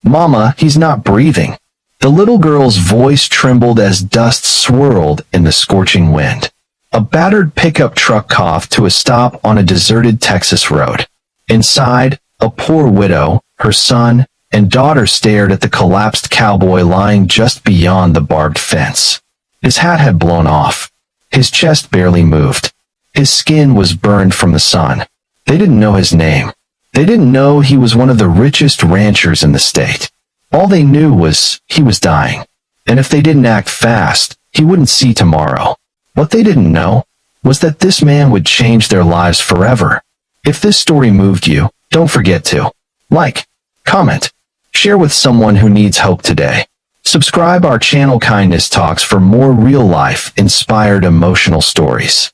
"Mama, he's not breathing." The little girl's voice trembled as dust swirled in the scorching wind. A battered pickup truck coughed to a stop on a deserted Texas road. Inside, a poor widow, her son, and daughter stared at the collapsed cowboy lying just beyond the barbed fence. His hat had blown off. His chest barely moved. His skin was burned from the sun. They didn't know his name. They didn't know he was one of the richest ranchers in the state. All they knew was he was dying. And if they didn't act fast, he wouldn't see tomorrow. What they didn't know was that this man would change their lives forever. If this story moved you, don't forget to like, comment, share with someone who needs hope today. Subscribe our channel Kindness Talks for more real-life, inspired emotional stories.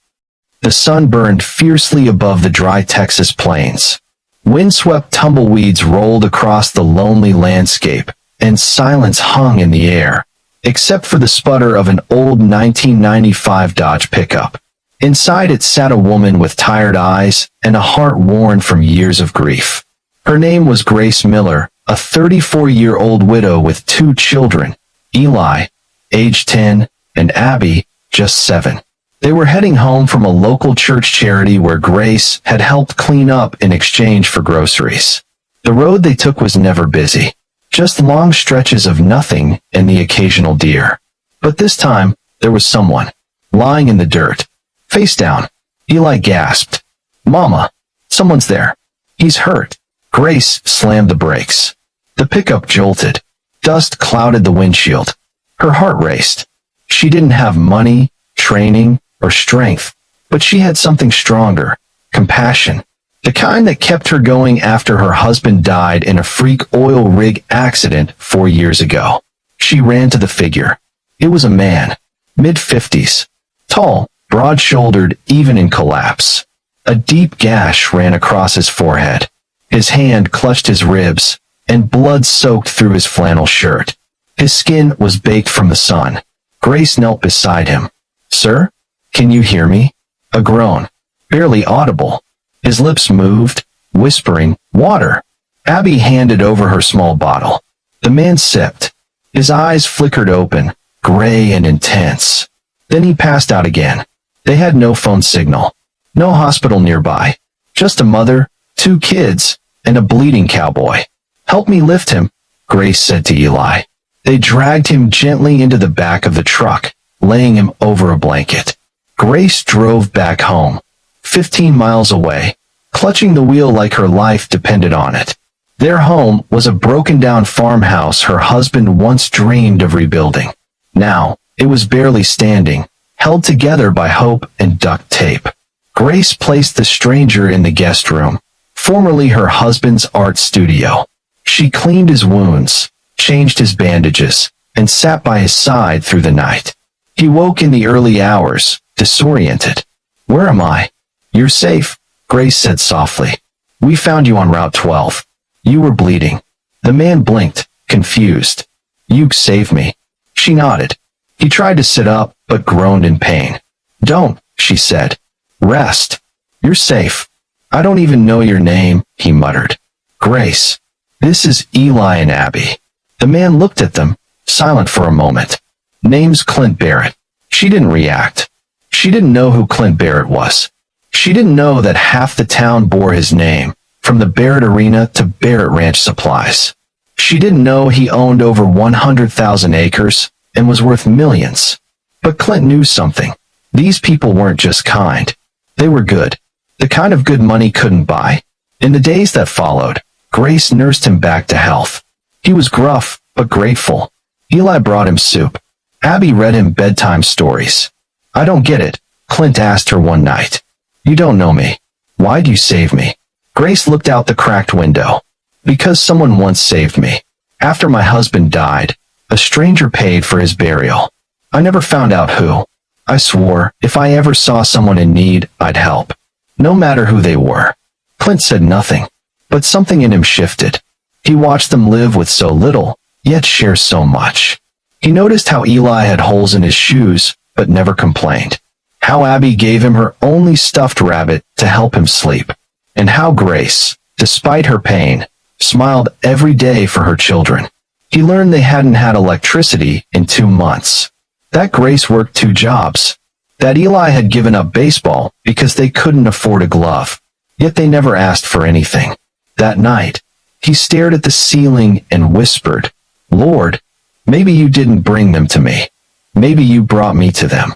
The sun burned fiercely above the dry Texas plains. Windswept tumbleweeds rolled across the lonely landscape, and silence hung in the air, except for the sputter of an old 1995 Dodge pickup. Inside it sat a woman with tired eyes and a heart worn from years of grief. Her name was Grace Miller, a 34-year-old widow with 2 children, Eli, age 10, and Abby, just 7. They were heading home from a local church charity where Grace had helped clean up in exchange for groceries. The road they took was never busy, just long stretches of nothing and the occasional deer. But this time, there was someone, lying in the dirt, face down. Eli gasped, "Mama, someone's there. He's hurt." Grace slammed the brakes. The pickup jolted. Dust clouded the windshield. Her heart raced. She didn't have money, training, or strength, but she had something stronger, compassion. The kind that kept her going after her husband died in a freak oil rig accident 4 years ago. She ran to the figure. It was a man, mid-50s, tall, broad-shouldered, even in collapse. A deep gash ran across his forehead. His hand clutched his ribs, and blood soaked through his flannel shirt. His skin was baked from the sun. Grace knelt beside him. "Sir, can you hear me?" A groan, barely audible. His lips moved, whispering, "Water." Abby handed over her small bottle. The man sipped. His eyes flickered open, gray and intense. Then he passed out again. They had no phone signal. No hospital nearby. Just a mother, 2 kids, and a bleeding cowboy. "Help me lift him," Grace said to Eli. They dragged him gently into the back of the truck, laying him over a blanket. Grace drove back home, 15 miles away, clutching the wheel like her life depended on it. Their home was a broken-down farmhouse her husband once dreamed of rebuilding. Now, it was barely standing, held together by hope and duct tape. Grace placed the stranger in the guest room, formerly her husband's art studio. She cleaned his wounds, changed his bandages, and sat by his side through the night. He woke in the early hours, disoriented. "Where am I?" "You're safe," Grace said softly. "We found you on Route 12. You were bleeding." The man blinked, confused. "You saved me." She nodded. He tried to sit up, but groaned in pain. "Don't," she said. "Rest. You're safe." "I don't even know your name," he muttered. "Grace. This is Eli and Abby." The man looked at them, silent for a moment. "Name's Clint Barrett." She didn't react. She didn't know who Clint Barrett was. She didn't know that half the town bore his name, from the Barrett Arena to Barrett Ranch Supplies. She didn't know he owned over 100,000 acres and was worth millions. But Clint knew something. These people weren't just kind. They were good. The kind of good money couldn't buy. In the days that followed, Grace nursed him back to health. He was gruff, but grateful. Eli brought him soup. Abby read him bedtime stories. "I don't get it," Clint asked her one night. "You don't know me. Why'd you save me?" Grace looked out the cracked window. "Because someone once saved me. After my husband died, a stranger paid for his burial. I never found out who. I swore, if I ever saw someone in need, I'd help. No matter who they were." Clint said nothing, but something in him shifted. He watched them live with so little, yet share so much. He noticed how Eli had holes in his shoes, but never complained. How Abby gave him her only stuffed rabbit to help him sleep. And how Grace, despite her pain, smiled every day for her children. He learned they hadn't had electricity in 2 months, that Grace worked 2 jobs, that Eli had given up baseball because they couldn't afford a glove, yet they never asked for anything. That night, he stared at the ceiling and whispered, "Lord, maybe you didn't bring them to me. Maybe you brought me to them."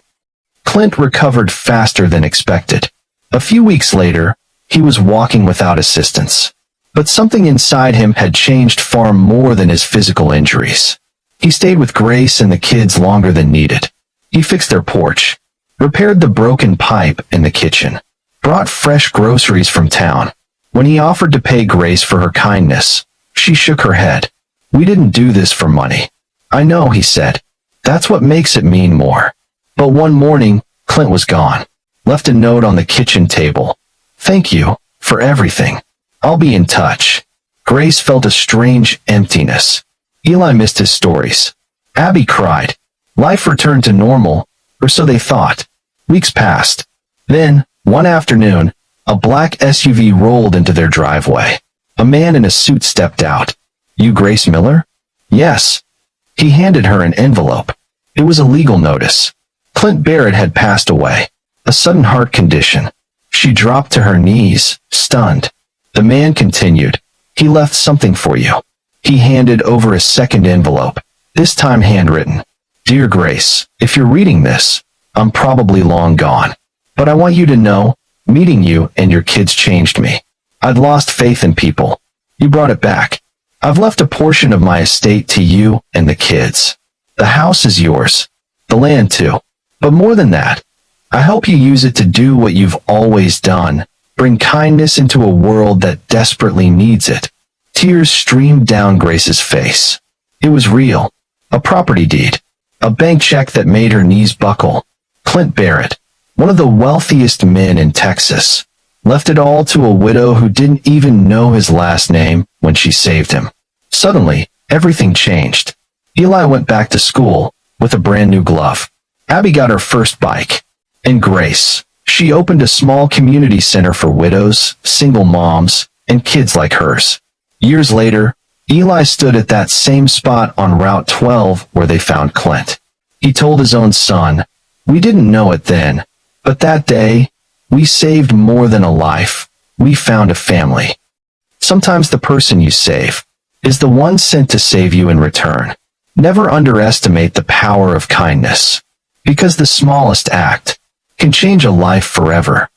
Clint recovered faster than expected. A few weeks later, he was walking without assistance. But something inside him had changed far more than his physical injuries. He stayed with Grace and the kids longer than needed. He fixed their porch, repaired the broken pipe in the kitchen, brought fresh groceries from town. When he offered to pay Grace for her kindness, she shook her head. "We didn't do this for money." "I know," he said. "That's what makes it mean more." But one morning, Clint was gone. Left a note on the kitchen table. "Thank you for everything. I'll be in touch." Grace felt a strange emptiness. Eli missed his stories. Abby cried. Life returned to normal, or so they thought. Weeks passed. Then, one afternoon, a black SUV rolled into their driveway. A man in a suit stepped out. "You Grace Miller?" "Yes." He handed her an envelope. It was a legal notice. Clint Barrett had passed away. A sudden heart condition. She dropped to her knees, stunned. The man continued, "He left something for you." He handed over a second envelope, this time handwritten. "Dear Grace, if you're reading this, I'm probably long gone. But I want you to know, meeting you and your kids changed me. I'd lost faith in people. You brought it back. I've left a portion of my estate to you and the kids. The house is yours. The land too. But more than that, I hope you use it to do what you've always done. Bring kindness into a world that desperately needs it." Tears streamed down Grace's face. It was real. A property deed. A bank check that made her knees buckle. Clint Barrett, one of the wealthiest men in Texas, left it all to a widow who didn't even know his last name when she saved him. Suddenly, everything changed. Eli went back to school with a brand new glove. Abby got her first bike. And Grace, she opened a small community center for widows, single moms, and kids like hers. Years later, Eli stood at that same spot on Route 12 where they found Clint. He told his own son, "We didn't know it then, but that day, we saved more than a life. We found a family." Sometimes the person you save is the one sent to save you in return. Never underestimate the power of kindness, because the smallest act can change a life forever.